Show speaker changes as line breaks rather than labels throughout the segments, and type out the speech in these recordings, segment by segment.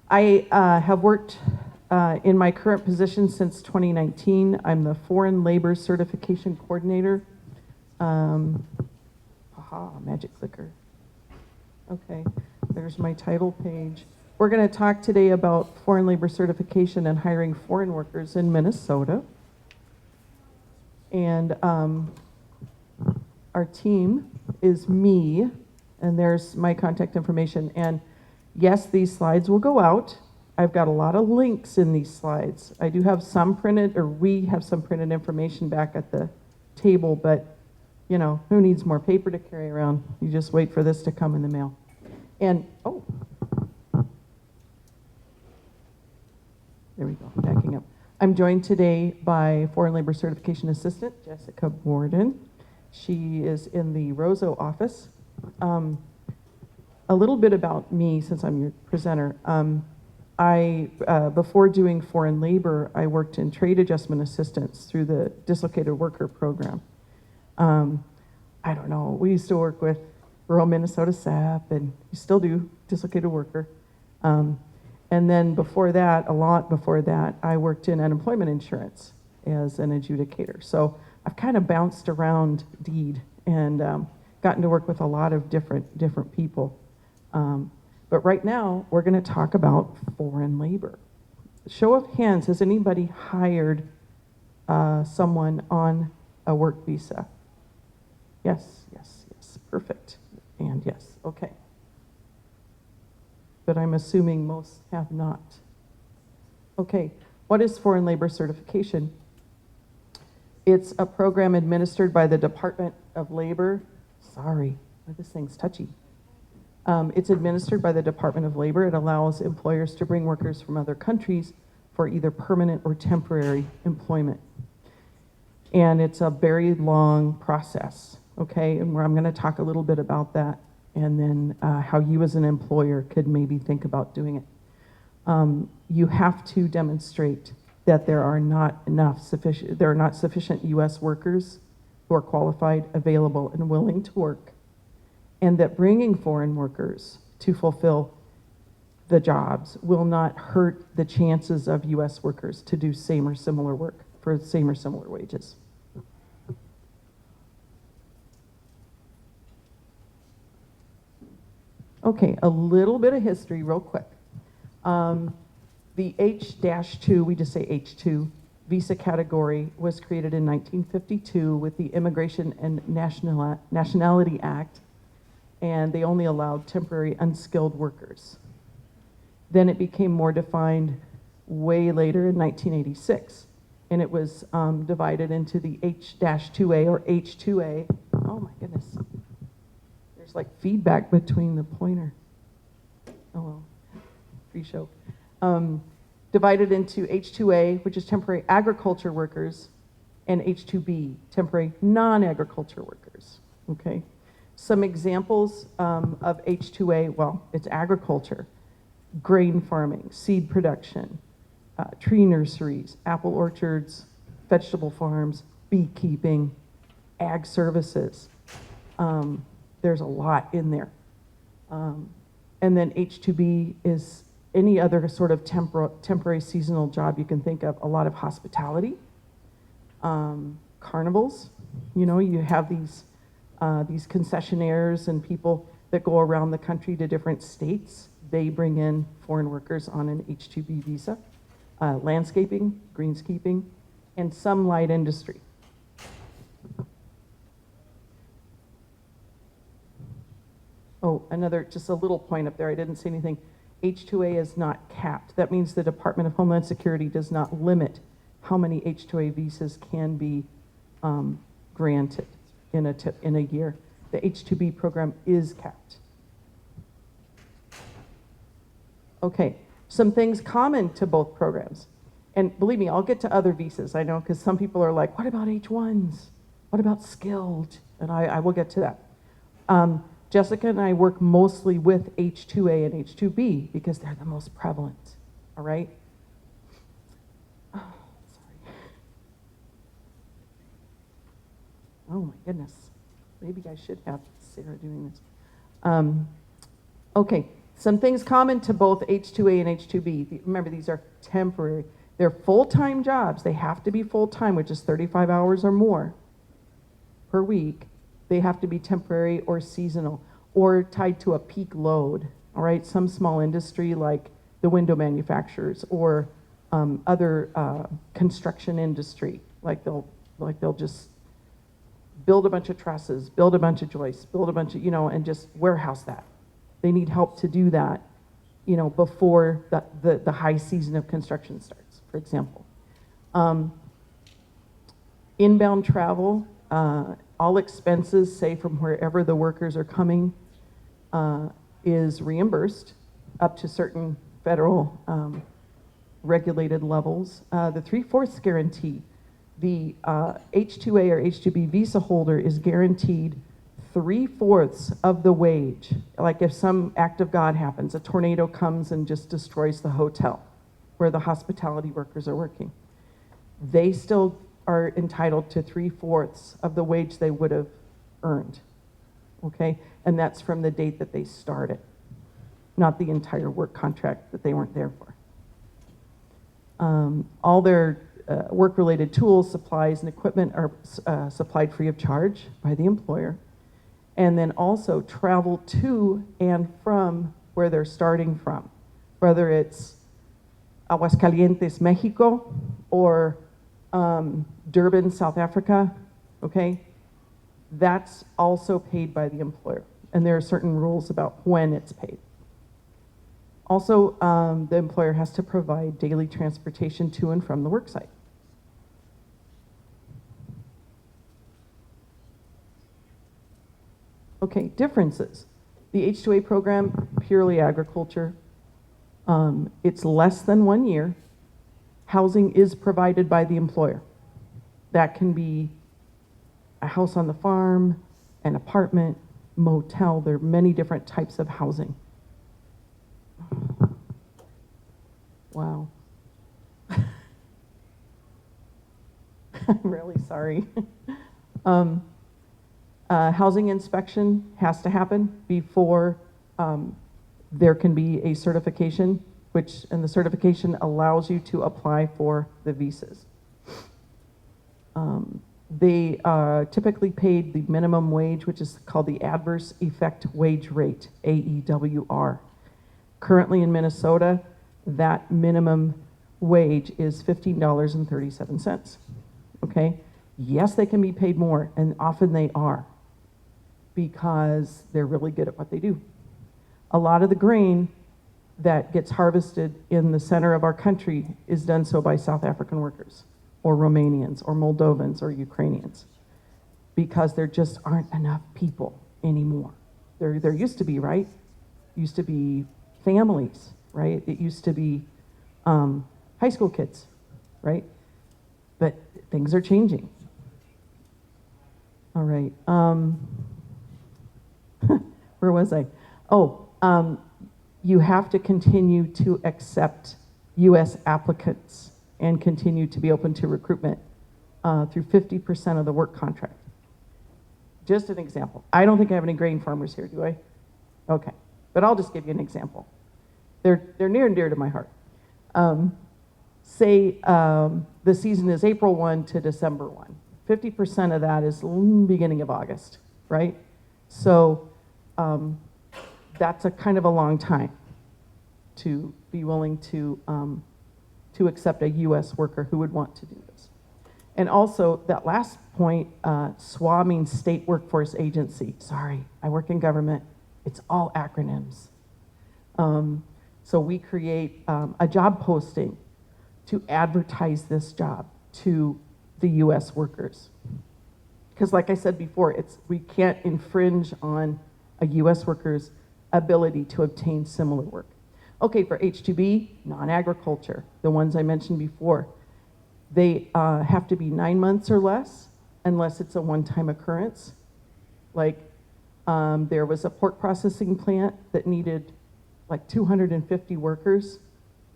I have worked in my current position since 2019. I'm the Foreign Labor Certification Coordinator. Magic clicker. Okay, there's my title page. We're going to talk today about foreign labor certification and hiring foreign workers in Minnesota. And our team is me, and there's my contact information. And yes, these slides will go out. I've got a lot of links in these slides. I do have some printed, or we have some printed information back at the table, but you know, who needs more paper to carry around? You just wait for this to come in the mail. And, oh, there we go, backing up. I'm joined today by Foreign Labor Certification Assistant, Jessica Borden. She is in the Roseau office. A little bit about me, since I'm your presenter. Before doing foreign labor, I worked in trade adjustment assistance through the Dislocated Worker Program. I don't know, we used to work with rural Minnesota SAP, and we still do, dislocated worker. And then before that, a lot before that, I worked in unemployment insurance as an adjudicator. So I've kind of bounced around DEED and gotten to work with a lot of different people. But right now, we're gonna talk about foreign labor. Show of hands, has anybody hired someone on a work visa? Yes, yes, yes, perfect. And yes, okay. But I'm assuming most have not. Okay, what is foreign labor certification? It's a program administered by the Department of Labor. Sorry, this thing's touchy. It's administered by the Department of Labor. It allows employers to bring workers from other countries for either permanent or temporary employment. And it's a very long process, okay? And where I'm gonna talk a little bit about that, and then how you as an employer could maybe think about doing it. You have to demonstrate that there are not sufficient US workers who are qualified, available, and willing to work, and that bringing foreign workers to fulfill the jobs will not hurt the chances of US workers to do same or similar work for same or similar wages. Okay, a little bit of history real quick. The H-2, we just say H-2, visa category was created in 1952 with the Immigration and Nationality Act, and they only allowed temporary unskilled workers. Then it became more defined way later in 1986, and it was divided into the H-2A or H-2A. Oh my goodness. There's like feedback between the pointer. Oh well, free show. Divided into H-2A, which is temporary agriculture workers, and H-2B, temporary non-agriculture workers, okay? Some examples of H-2A, well, it's agriculture, grain farming, seed production, tree nurseries, apple orchards, vegetable farms, beekeeping, ag services. There's a lot in there. And then H-2B is any other sort of temporary seasonal job you can think of. A lot of hospitality, carnivals. You know, you have these concessionaires and people that go around the country to different states. They bring in foreign workers on an H-2B visa. Landscaping, greenskeeping, and some light industry. Oh, just a little point up there, I didn't say anything. H-2A is not capped. That means the Department of Homeland Security does not limit how many H-2A visas can be granted in a year. The H-2B program is capped. Okay, some things common to both programs. And believe me, I'll get to other visas, I know, because some people are like, what about H-1s? What about skilled? And I will get to that. Jessica and I work mostly with H-2A and H-2B because they're the most prevalent, all right? Oh, sorry. Oh my goodness. Maybe I should have Sarah doing this. Okay, Some things common to both H2A and H2B. Remember, these are temporary. They're full-time jobs. They have to be full-time, which is 35 hours or more per week. They have to be temporary or seasonal or tied to a peak load, all right? Some small industry like the window manufacturers or other construction industry, like they'll just build a bunch of trusses, build a bunch of joists, build a bunch of, and just warehouse that. They need help to do that, before the high season of construction starts, for example. Inbound travel, all expenses, say from wherever the workers are coming, is reimbursed up to certain federal regulated levels. The 3/4 guarantee, the H2A or H2B visa holder is guaranteed 3/4 of the wage. Like if some act of God happens, a tornado comes and just destroys the hotel where the hospitality workers are working, they still are entitled to 3/4 of the wage they would have earned, okay? And that's from the date that they started, not the entire work contract that they weren't there for. All their work-related tools, supplies, and equipment are supplied free of charge by the employer. And then also travel to and from where they're starting from, whether it's Aguascalientes, Mexico, or Durban, South Africa, okay? That's also paid by the employer. And there are certain rules about when it's paid. Also, the employer has to provide daily transportation to and from the work site. Okay, differences. The H2A program, purely agriculture. It's less than 1 year. Housing is provided by the employer. That can be a house on the farm, an apartment, motel. There are many different types of housing. Wow. I'm really sorry. Housing inspection has to happen before there can be a certification, and the certification allows you to apply for the visas. They typically paid the minimum wage, which is called the Adverse Effect Wage Rate, AEWR. Currently in Minnesota, that minimum wage is $15.37, okay? Yes, they can be paid more, and often they are, because they're really good at what they do. A lot of the grain that gets harvested in the center of our country is done so by South African workers, or Romanians, or Moldovans, or Ukrainians, because there just aren't enough people anymore. There used to be, right? Used to be families, right? It used to be high school kids, right? But things are changing. All right. Where was I? Oh, you have to continue to accept U.S. applicants and continue to be open to recruitment through 50% of the work contract. Just an example. I don't think I have any grain farmers here, do I? Okay, but I'll just give you an example. They're near and dear to my heart. Say the season is April 1 to December 1. 50% of that is beginning of August, right? So that's a kind of a long time to be willing to accept a U.S. worker who would want to do this. And also, that last point, SWA means State Workforce Agency. Sorry, I work in government. It's all acronyms. So we create a job posting to advertise this job to the U.S. workers. Because like I said before, we can't infringe on a U.S. worker's ability to obtain similar work. Okay, for H2B, non-agriculture, the ones I mentioned before, they have to be 9 months or less, unless it's a one-time occurrence. Like there was a pork processing plant that needed like 250 workers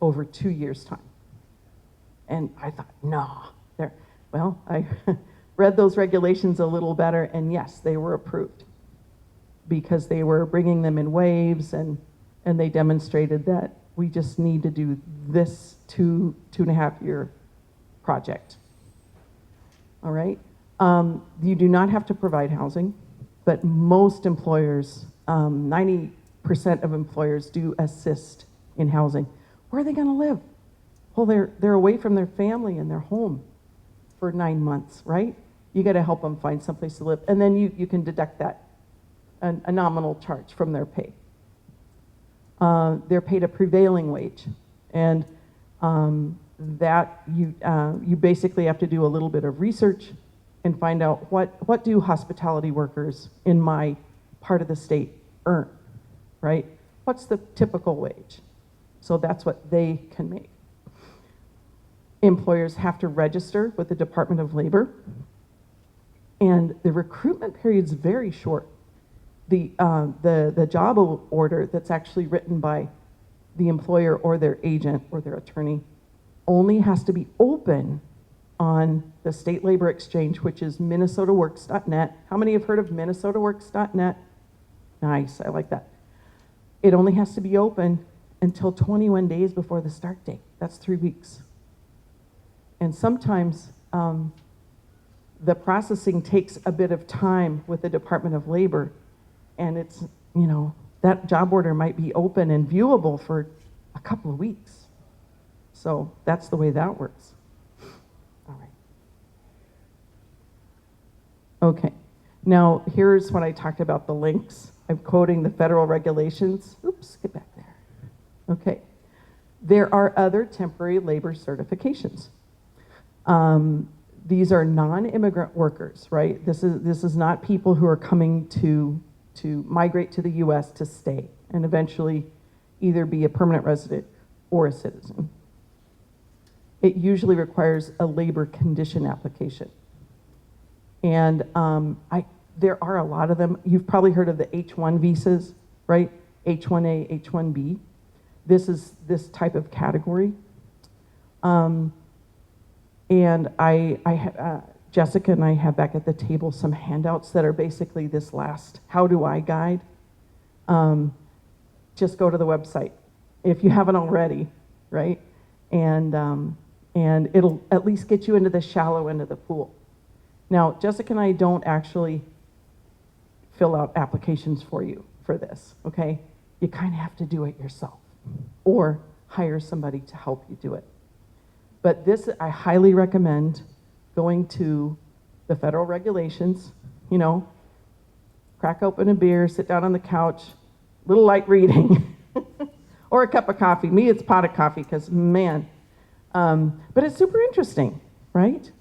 over 2 years' time. And I thought, no, well, I read those regulations a little better, and yes, they were approved because they were bringing them in waves, and And they demonstrated that we just need to do this 2.5 year project. All right? You do not have to provide housing, but most employers, 90% of employers do assist in housing. Where are they gonna live? Well, they're away from their family and their home for 9 months, right? You gotta help them find someplace to live. And then you can deduct that, a nominal charge from their pay. They're paid a prevailing wage. And that you basically have to do a little bit of research and find out what do hospitality workers in my part of the state earn, right? What's the typical wage? So that's what they can make. Employers have to register with the Department of Labor, and the recruitment period's very short. The job order that's actually written by the employer or their agent or their attorney only has to be open on the state labor exchange, which is minnesotaworks.net. How many have heard of minnesotaworks.net? Nice, I like that. It only has to be open until 21 days before the start date. That's 3 weeks. And sometimes the processing takes a bit of time with the Department of Labor, and it's, that job order might be open and viewable for a couple of weeks. So that's the way that works. All right. Okay, now here's what I talked about, the links. I'm quoting the federal regulations. Oops, get back there. Okay, there are other temporary labor certifications. These are non-immigrant workers, right? This is not people who are coming to migrate to the US to stay and eventually either be a permanent resident or a citizen. It usually requires a labor condition application. And there are a lot of them. You've probably heard of the H-1 visas, right? H-1A, H-1B. This is this type of category. And Jessica and I have back at the table some handouts that are basically this last how do I guide. Just go to the website if you haven't already, right? And it'll at least get you into the shallow end of the pool. Now, Jessica and I don't actually fill out applications for you for this, okay? You kind of have to do it yourself or hire somebody to help you do it. But this, I highly recommend going to the federal regulations, crack open a beer, sit down on the couch, little light reading, or a cup of coffee. Me, it's pot of coffee, because man, but it's super interesting, right?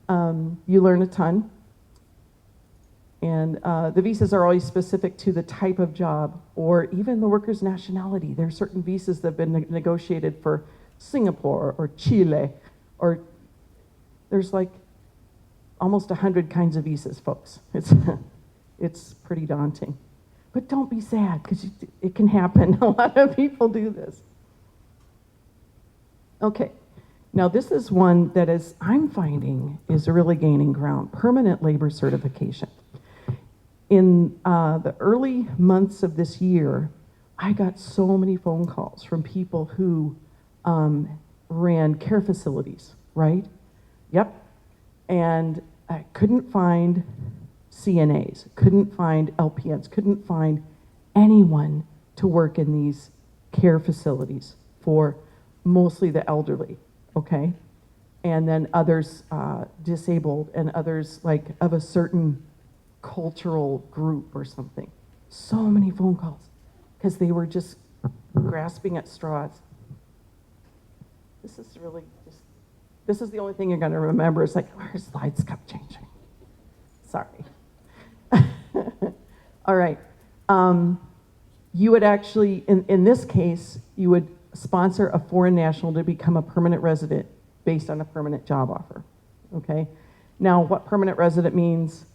You learn a ton. And the visas are always specific to the type of job or even the worker's nationality. There are certain visas that have been negotiated for Singapore or Chile, or there's like almost 100 kinds of visas, folks. It's pretty daunting. But don't be sad, because it can happen. A lot of people do this. Okay, now this is one that I'm finding is really gaining ground, permanent labor certification. In the early months of this year, I got so many phone calls from people who ran care facilities, right? Yep. And I couldn't find CNAs, couldn't find LPNs, couldn't find anyone to work in these care facilities for mostly the elderly, okay? And then others disabled, and others like of a certain cultural group or something. So many phone calls because they were just grasping at straws. This is really just, this is the only thing you're going to remember. It's like, our slides kept changing. Sorry. All right. You would actually, in this case, you would sponsor a foreign national to become a permanent resident based on a permanent job offer, okay? Now, what permanent resident means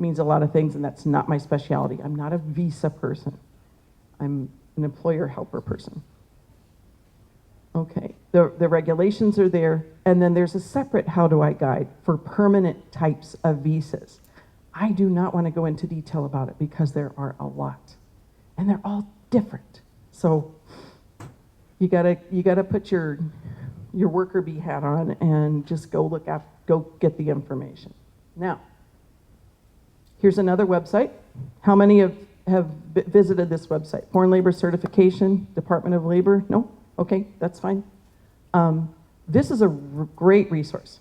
a lot of things, and that's not my specialty. I'm not a visa person. I'm an employer helper person. Okay, the regulations are there, and then there's a separate how do I guide for permanent types of visas. I do not want to go into detail about it because there are a lot, and they're all different. So you gotta put your worker bee hat on and just go get the information. Now, here's another website. How many have visited this website? Foreign Labor Certification, Department of Labor? No? Okay, that's fine. This is a great resource.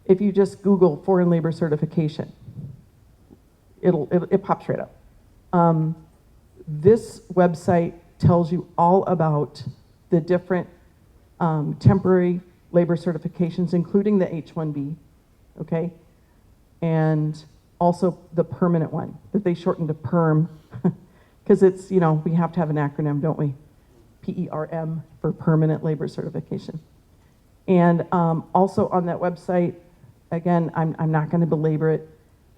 If you just Google Foreign Labor Certification, it pops right up. This website tells you all about the different temporary labor certifications, including the H-1B, okay? And also the permanent one that they shortened to PERM, because it's, we have to have an acronym, don't we? PERM for Permanent Labor Certification. And also on that website, again, I'm not going to belabor it.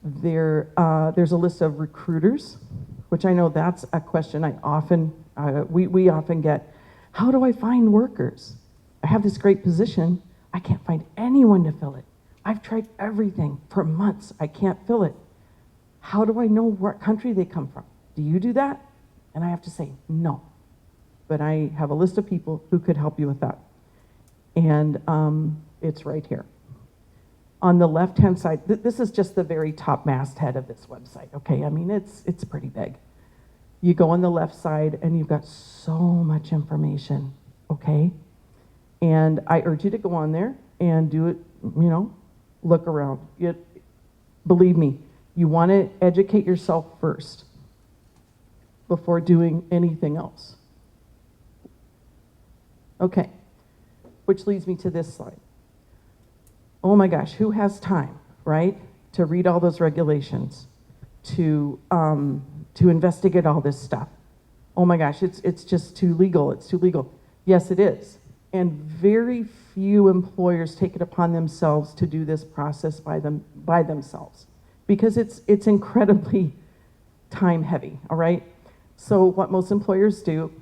There's a list of recruiters, which I know that's a question we often get. How do I find workers? I have this great position. I can't find anyone to fill it. I've tried everything for months. I can't fill it. How do I know what country they come from? Do you do that? And I have to say, no. But I have a list of people who could help you with that. And it's right here. On the left-hand side, this is just the very top masthead of this website, okay? I mean, it's pretty big. You go on the left side and you've got so much information, okay? And I urge you to go on there and do it, look around. Believe me, you want to educate yourself first before doing anything else. Okay, which leads me to this slide. Oh my gosh, who has time, right, to read all those regulations, to investigate all this stuff? Oh my gosh, it's just too legal. It's too legal. Yes, it is. And very few employers take it upon themselves to do this process by themselves, because it's incredibly time heavy. All right. So what most employers do,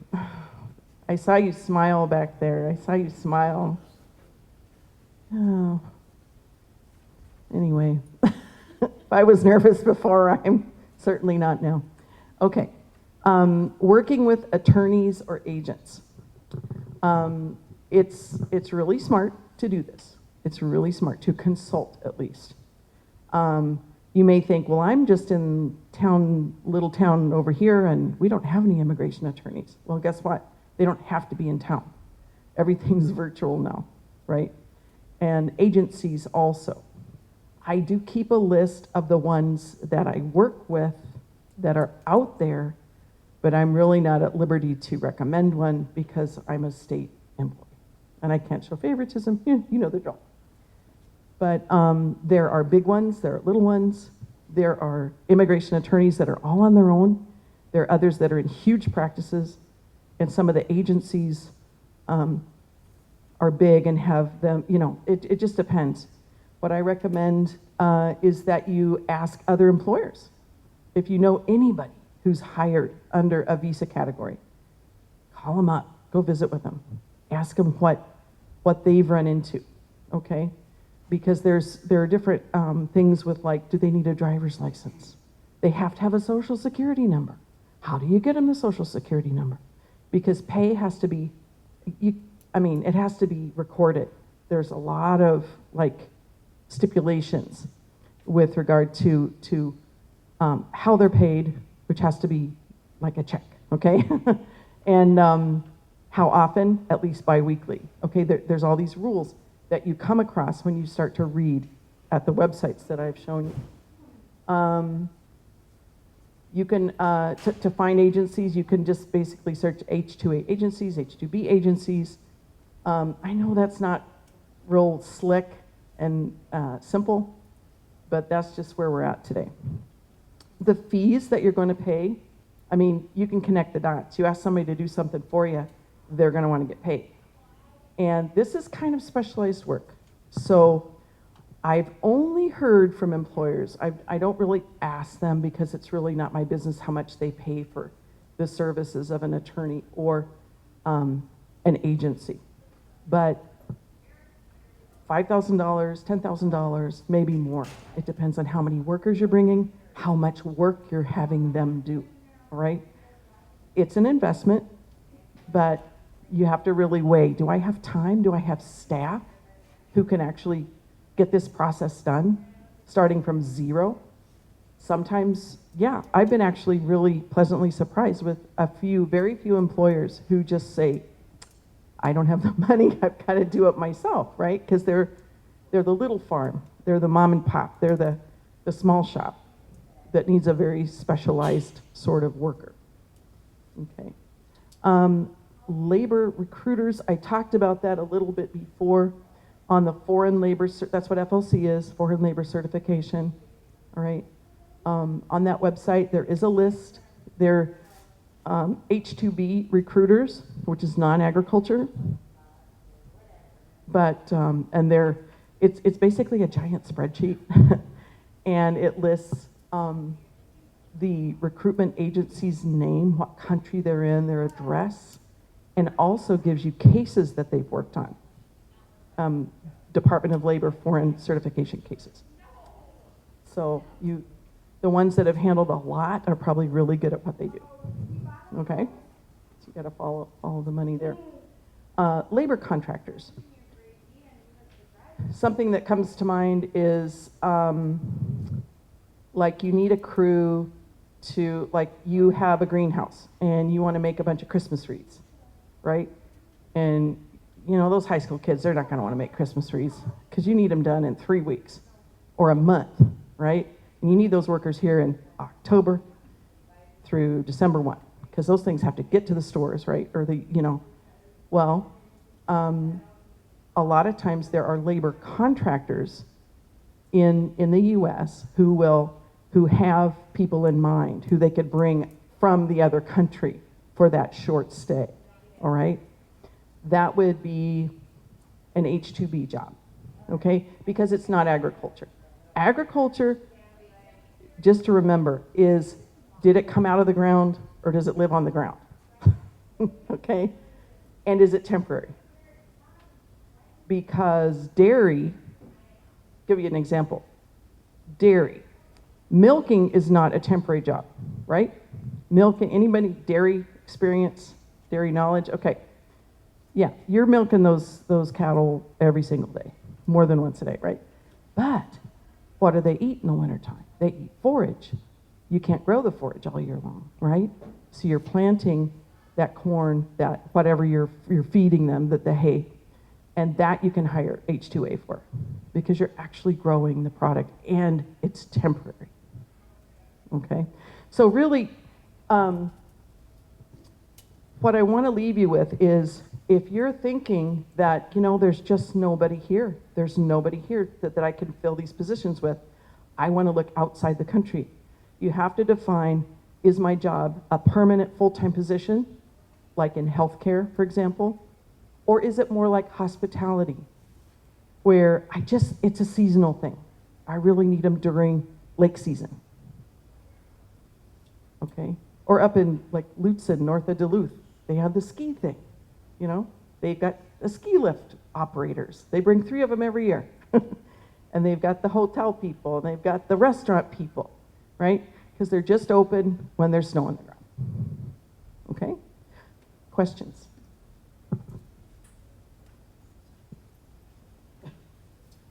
I saw you smile back there. I saw you smile. Oh. Anyway, if I was nervous before, I'm certainly not now. Okay. Working with attorneys or agents. It's really smart to do this. It's really smart to consult, at least. You may think, well, I'm just in little town over here, and we don't have any immigration attorneys. Well, guess what? They don't have to be in town. Everything's virtual now, right? And agencies also. I do keep a list of the ones that I work with that are out there, but I'm really not at liberty to recommend one because I'm a state employee. And I can't show favoritism. You know the drill. But there are big ones, there are little ones, there are immigration attorneys that are all on their own. There are others that are in huge practices, and some of the agencies are big and have them, it just depends. What I recommend is that you ask other employers. If you know anybody who's hired under a visa category, call them up, go visit with them, ask them what they've run into, okay? Because there are different things with, like, do they need a driver's license? They have to have a social security number. How do you get them the social security number? Because pay has to be, it has to be recorded. There's a lot of, stipulations with regard to how they're paid, which has to be like a check, okay? And how often, at least biweekly, okay? There's all these rules that you come across when you start to read at the websites that I've shown you. You can, to find agencies, you can just basically search H-2A agencies, H-2B agencies. I know that's not real slick and simple, but that's just where we're at today. The fees that you're going to pay, you can connect the dots. You ask somebody to do something for you, they're going to want to get paid. And this is kind of specialized work. So I've only heard from employers, I don't really ask them because it's really not my business how much they pay for the services of an attorney or an agency. But $5,000, $10,000, maybe more. It depends on how many workers you're bringing, how much work you're having them do, all right? It's an investment, but you have to really weigh, do I have time? Do I have staff who can actually get this process done, starting from zero? Sometimes, yeah, I've been actually really pleasantly surprised with very few employers who just say, I don't have the money, I've got to do it myself, right? Because they're the little farm, they're the mom and pop, they're the small shop that needs a very specialized sort of worker. Okay. Labor recruiters, I talked about that a little bit before on the foreign labor, that's what FLC is, foreign labor certification, all right? On that website, there is a list. They're H-2B recruiters, which is non-agriculture, but, and it's basically a giant spreadsheet, and it lists the recruitment agency's name, what country they're in, their address, and also gives you cases that they've worked on. Department of Labor foreign certification cases. So the ones that have handled a lot are probably really good at what they do. Okay? So you gotta follow the money there. Labor contractors. Something that comes to mind is like you need a crew to, like you have a greenhouse and you want to make a bunch of Christmas wreaths, right? And you know, those high school kids, they're not going to want to make Christmas wreaths because you need them done in 3 weeks or a month, right? And you need those workers here in October through December 1 because those things have to get to the stores, right? Or well, a lot of times there are labor contractors in the U.S. who have people in mind who they could bring from the other country for that short stay, all right? That would be an H-2B job, okay? Because it's not agriculture. Agriculture, just to remember, is did it come out of the ground or does it live on the ground? Okay? And is it temporary? Because dairy, give you an example. Dairy. Milking is not a temporary job, right? Milking, anybody dairy experience, dairy knowledge? Okay. Yeah, you're milking those cattle every single day, more than once a day, right? But what do they eat in the wintertime? They eat forage. You can't grow the forage all year long, right? So you're planting that corn, that whatever you're feeding them, the hay, and that you can hire H-2A for because you're actually growing the product and it's temporary, okay? So really, what I want to leave you with is if you're thinking that, there's just nobody here, there's nobody here that I can fill these positions with, I want to look outside the country. You have to define, is my job a permanent full-time position, like in healthcare, for example, or is it more like hospitality, where it's a seasonal thing. I really need them during lake season, okay? Or up in like Lutsen, north of Duluth, they have the ski thing, They've got the ski lift operators. They bring 3 of them every year. And they've got the hotel people, and they've got the restaurant people, right? Because they're just open when there's snow on the ground. Okay? Questions?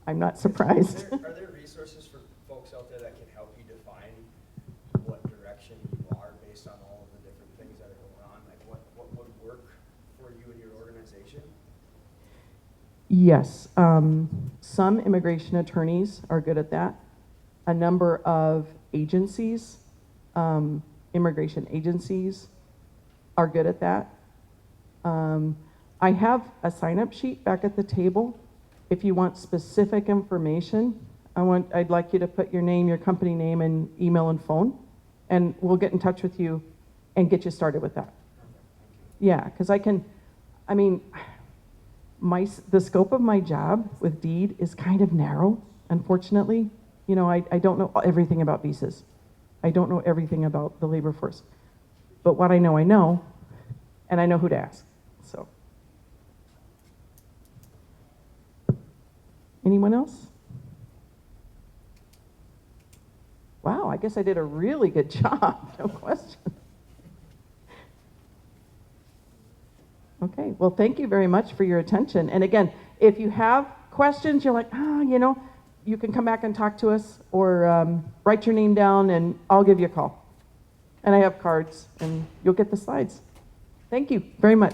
I'm not surprised.
Are there resources for folks out there that can help you define what direction you are based on all of the different things that are going on? Like what would work for you and your organization?
Yes. Some immigration attorneys are good at that. A number of agencies, immigration agencies, are good at that. I have a sign-up sheet back at the table. If you want specific information, I'd like you to put your name, your company name, and email and phone, and we'll get in touch with you and get you started with that. Yeah, because the scope of my job with DEED is kind of narrow, unfortunately. I don't know everything about visas. I don't know everything about the labor force. But what I know, and I know who to ask, so. Anyone else? Wow, I guess I did a really good job, no question. Okay, well, thank you very much for your attention. And again, if you have questions, you're like, you can come back and talk to us, or write your name down and I'll give you a call. And I have cards and you'll get the slides. Thank you very much.